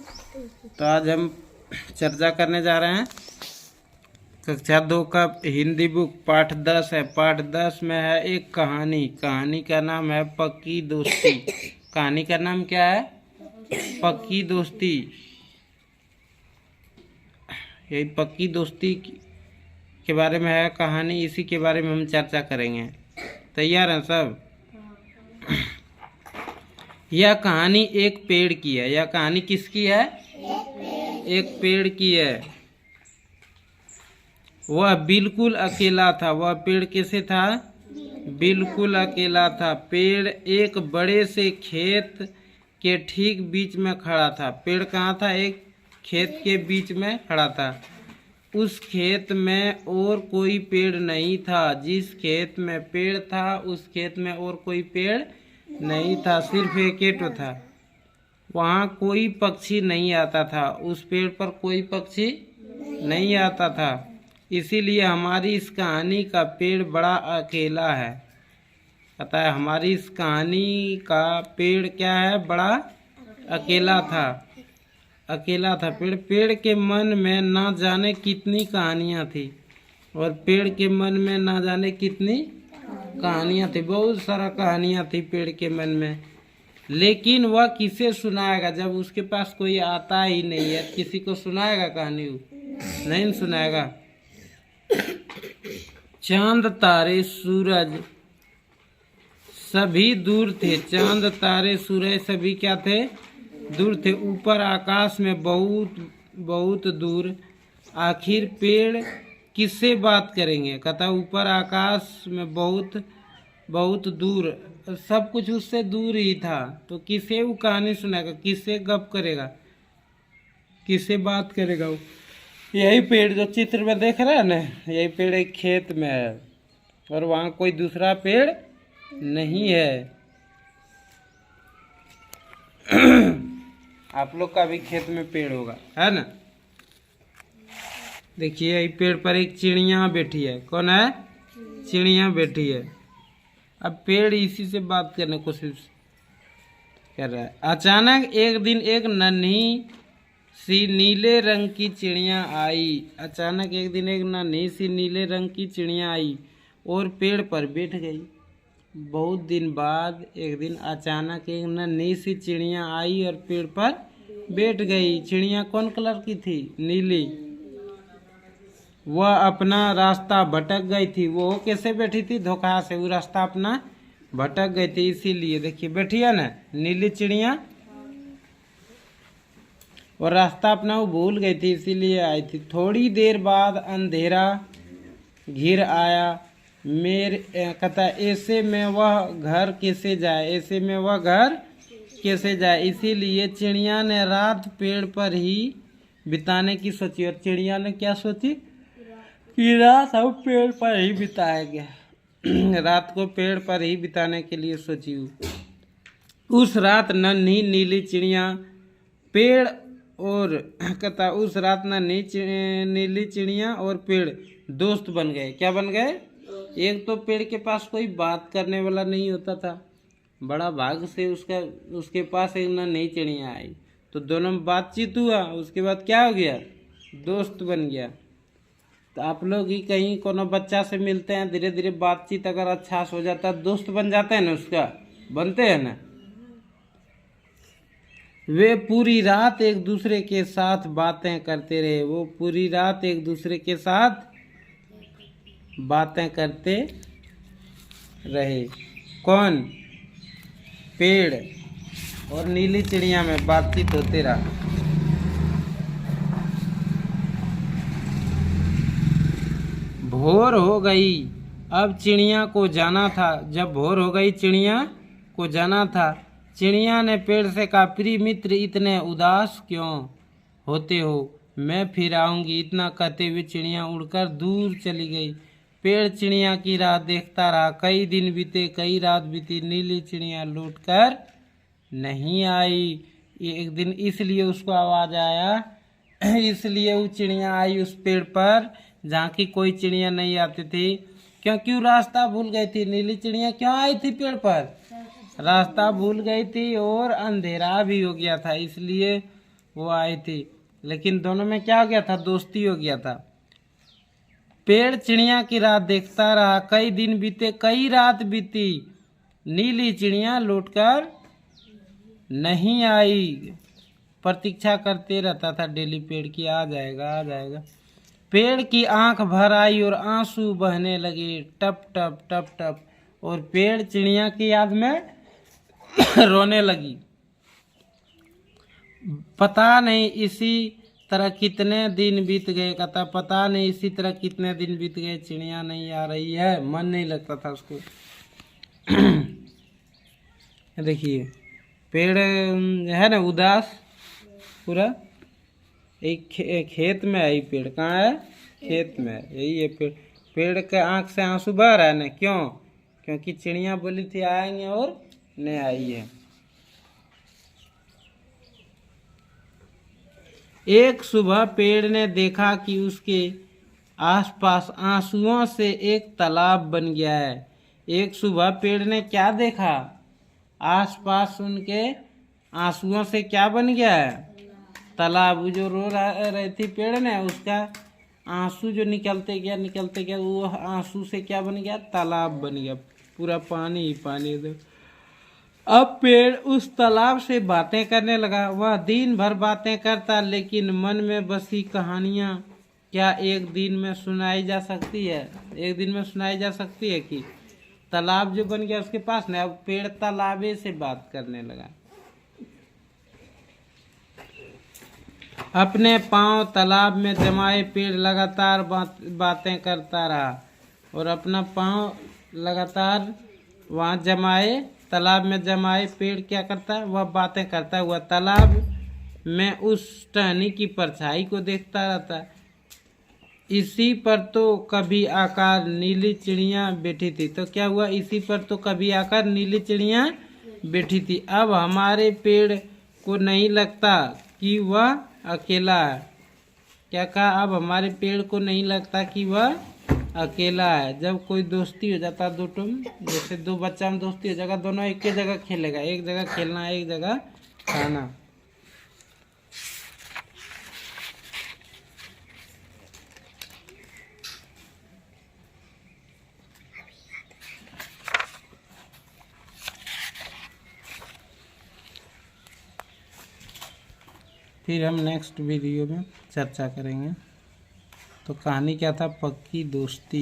तो आज हम चर्चा करने जा रहे हैं कक्षा 2 का हिंदी बुक पाठ 10 है। पाठ 10 में है एक कहानी। कहानी का नाम है पक्की दोस्ती। कहानी का नाम क्या है? पक्की दोस्ती। यही पक्की दोस्ती के बारे में है कहानी, इसी के बारे में हम चर्चा करेंगे। तैयार हैं सब? यह कहानी एक पेड़ की है। यह कहानी किसकी है? एक पेड़ की है। वह बिल्कुल अकेला था। वह पेड़ कैसे था? बिल्कुल अकेला था। पेड़ एक बड़े से खेत के ठीक बीच में खड़ा था। पेड़ कहाँ था? एक खेत के बीच में खड़ा था। उस खेत में और कोई पेड़ नहीं था। जिस खेत में पेड़ था उस खेत में और कोई पेड़ नहीं था, सिर्फ एक ही तो था। वहाँ कोई पक्षी नहीं आता था। उस पेड़ पर कोई पक्षी नहीं आता था। इसीलिए हमारी इस कहानी का पेड़ बड़ा अकेला है। पता है, हमारी इस कहानी का पेड़ क्या है? बड़ा अकेला था। अकेला था पेड़। पेड़ के मन में ना जाने कितनी कहानियाँ थी, और पेड़ के मन में ना जाने कितनी कहानियाँ थी। बहुत सारा कहानियाँ थी पेड़ के मन में, लेकिन वह किसे सुनाएगा जब उसके पास कोई आता ही नहीं है? किसी को सुनाएगा कहानी? नहीं सुनाएगा। चांद तारे सूरज सभी दूर थे। चांद तारे सूरज सभी क्या थे? दूर थे। ऊपर आकाश में बहुत बहुत दूर। आखिर पेड़ किससे बात करेंगे? कहता ऊपर आकाश में बहुत बहुत दूर, सब कुछ उससे दूर ही था, तो किसे वो कहानी सुनाएगा? किससे गप करेगा? किससे बात करेगा वो? यही पेड़ जो चित्र में देख रहा है ना, यही पेड़ एक खेत में है, और वहाँ कोई दूसरा पेड़ नहीं है। आप लोग का भी खेत में पेड़ होगा, है ना? देखिए यही पेड़ पर एक चिड़िया बैठी है। कौन है? चिड़िया बैठी है। अब पेड़ इसी से बात करने की कोशिश कर रहा है। अचानक एक दिन एक नन्ही सी नीले रंग की चिड़िया आई। अचानक एक दिन एक नन्ही सी नीले रंग की चिड़िया आई और पेड़ पर बैठ गई। बहुत दिन बाद एक दिन अचानक एक नन्ही सी चिड़िया आई और पेड़ पर बैठ गई। चिड़िया कौन कलर की थी? नीली। वह अपना रास्ता भटक गई थी। वो कैसे बैठी थी? धोखा से। वो रास्ता अपना भटक गई थी, इसीलिए देखिए बैठी है ना नीली चिड़िया, और रास्ता अपना वो भूल गई थी, इसीलिए आई थी। थोड़ी देर बाद अंधेरा घिर आया। मेरे कहता ऐसे में वह घर कैसे जाए? ऐसे में वह घर कैसे जाए? इसीलिए चिड़िया ने रात पेड़ पर ही बिताने की सोची। और चिड़िया ने क्या सोची? कि रात हम पेड़ पर ही बिताएंगे। रात को पेड़ पर ही बिताने के लिए सोची। उस रात नन्ही नीली चिड़िया पेड़ और कहता उस रात नीली चिड़िया और पेड़ दोस्त बन गए। क्या बन गए? एक तो पेड़ के पास कोई बात करने वाला नहीं होता था, बड़ा भाग से उसके पास एक नन्ही चिड़िया आई, तो दोनों में बातचीत हुआ। उसके बाद क्या हो गया? दोस्त बन गया। तो आप लोग ही कहीं कोनो बच्चा से मिलते हैं, धीरे धीरे बातचीत अगर अच्छा हो जाता है, दोस्त बन जाते हैं ना, उसका बनते हैं ना। वे पूरी रात एक दूसरे के साथ बातें करते रहे। वो पूरी रात एक दूसरे के साथ बातें करते रहे। कौन? पेड़ और नीली चिड़िया में बातचीत होते रहा। भोर हो गई। अब चिड़िया को जाना था। जब भोर हो गई चिड़िया को जाना था। चिड़िया ने पेड़ से कहा, प्रिय मित्र इतने उदास क्यों होते हो? मैं फिर आऊंगी। इतना कहते हुए चिड़िया उड़कर दूर चली गई। पेड़ चिड़िया की राह देखता रहा। कई दिन बीते, कई रात बीती, नीली चिड़िया लौटकर नहीं आई। एक दिन इसलिए उसको आवाज आया, इसलिए वो चिड़िया आई उस पेड़ पर जहाँ की कोई चिड़िया नहीं आती थी, क्योंकि वो रास्ता भूल गई थी। नीली चिड़िया क्यों आई थी पेड़ पर? रास्ता भूल गई थी और अंधेरा भी हो गया था, इसलिए वो आई थी, लेकिन दोनों में क्या हो गया था, दोस्ती हो गया था। पेड़ चिड़िया की राह देखता रहा, कई दिन बीते कई रात बीती, नीली चिड़िया लौटकर नहीं आई। प्रतीक्षा करते रहता था डेली पेड़ की, आ जाएगा आ जाएगा। पेड़ की आंख भर आई और आंसू बहने लगे टप टप टप टप, और पेड़ चिड़िया की याद में रोने लगी। पता नहीं इसी तरह कितने दिन बीत गए, कहता पता नहीं इसी तरह कितने दिन बीत गए, चिड़िया नहीं आ रही है, मन नहीं लगता था उसको। देखिए पेड़ है ना उदास पूरा, एक खेत में है, पेड़ कहाँ है, खेत में है, यही है पेड़। पेड़ के आंख से आंसू बह रहा है ना, क्यों, क्योंकि चिड़िया बोली थी आएंगे और नहीं आई है। एक सुबह पेड़ ने देखा कि उसके आसपास आंसुओं से एक तालाब बन गया है। एक सुबह पेड़ ने क्या देखा, आसपास उनके आंसुओं से क्या बन गया है, तालाब। जो रो रही थी पेड़ ने, उसका आंसू जो निकलते गया वो आंसू से क्या बन गया, तालाब बन गया, पूरा पानी ही पानी। अब पेड़ उस तालाब से बातें करने लगा। वह दिन भर बातें करता, लेकिन मन में बसी कहानियां क्या एक दिन में सुनाई जा सकती है, एक दिन में सुनाई जा सकती है कि तालाब जो बन गया उसके पास ना, अब पेड़ तालाबे से बात करने लगा। अपने पांव तालाब में जमाए पेड़ लगातार बातें करता रहा, और अपना पांव लगातार वहाँ जमाए, तालाब में जमाए पेड़ क्या करता है, वह बातें करता हुआ तालाब में उस टहनी की परछाई को देखता रहता है। इसी पर तो कभी आकर नीली चिड़िया बैठी थी। तो क्या हुआ, इसी पर तो कभी आकर नीली चिड़िया बैठी थी। अब हमारे पेड़ को नहीं लगता कि वह अकेला है। क्या कहा, अब हमारे पेड़ को नहीं लगता कि वह अकेला है। जब कोई दोस्ती हो जाता दो तुम, जैसे दो बच्चा में दोस्ती हो जाएगा, दोनों एक ही जगह खेलेगा, एक जगह खेलना एक जगह खाना। फिर हम नेक्स्ट वीडियो में चर्चा करेंगे। तो कहानी क्या था, पक्की दोस्ती।